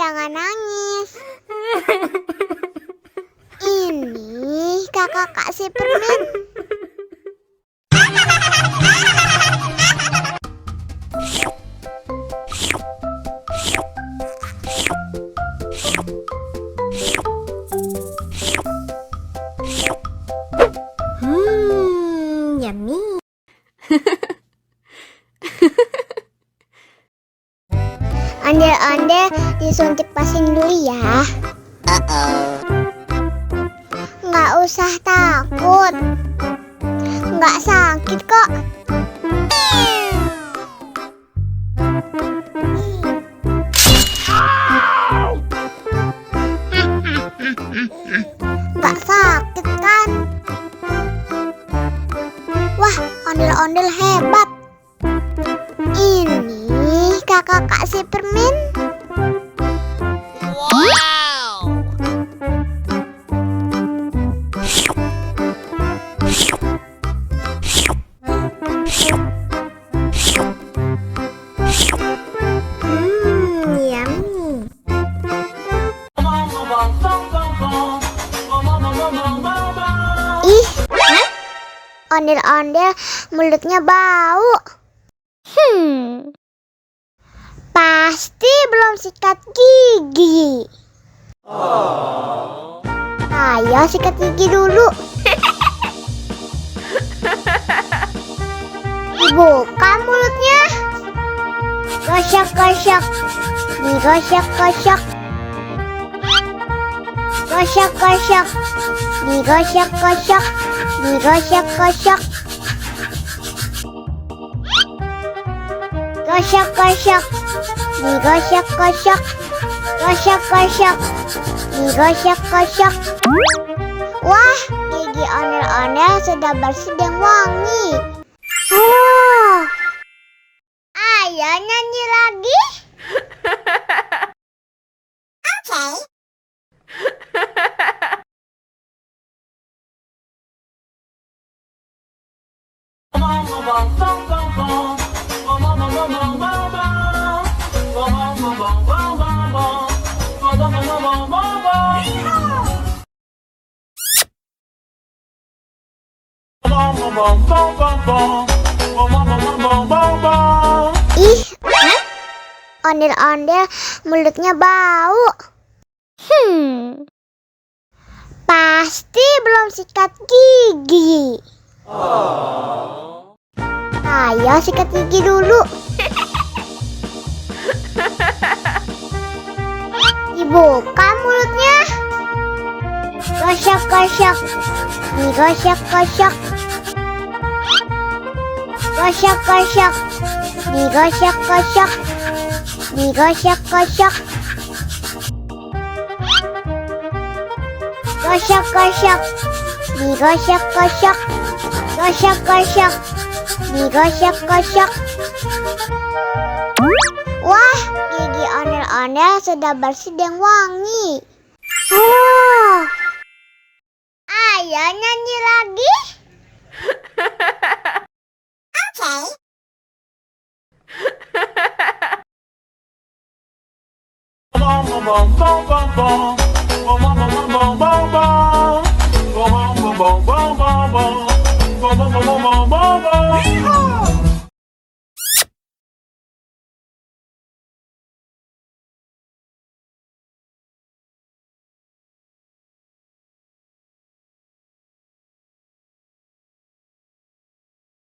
jangan nangis. Ini kakak kasih permen. Yummy. Ondel-ondel disuntik vaksin dulu ya. Nggak usah takut. Nggak sakit kok. Nggak sakit kan? Wah, ondel-ondel hebat. Ini kakak kasih permen. Wow. Yummy. Ih, ondel-ondel mulutnya bau. Pasti belum sikat gigi. Ayo sikat gigi dulu. Dibuka mulutnya. Gosok-gosok. Digosok-gosok. Gosok-gosok. Digosok-gosok. Digosok-gosok. Gosok-gosok. Digosok-gosok. Gosok-gosok. Digosok-gosok. Wah, gigi ondel-ondel sudah bersih dan wangi. Oh, ayo nyanyi lagi. Oke. Ih, ondel-ondel mulutnya bau. Pasti belum sikat gigi. Ayo sikat gigi dulu. Dibuka mulutnya. Gosok-gosok. Digosok-gosok. Gosok-gosok. Digosok-gosok. Digosok-gosok. Gosok-gosok. Digosok-gosok. Gosok-gosok. Digosok-gosok. Wah, gigi ondel-ondel sudah bersih dan wangi.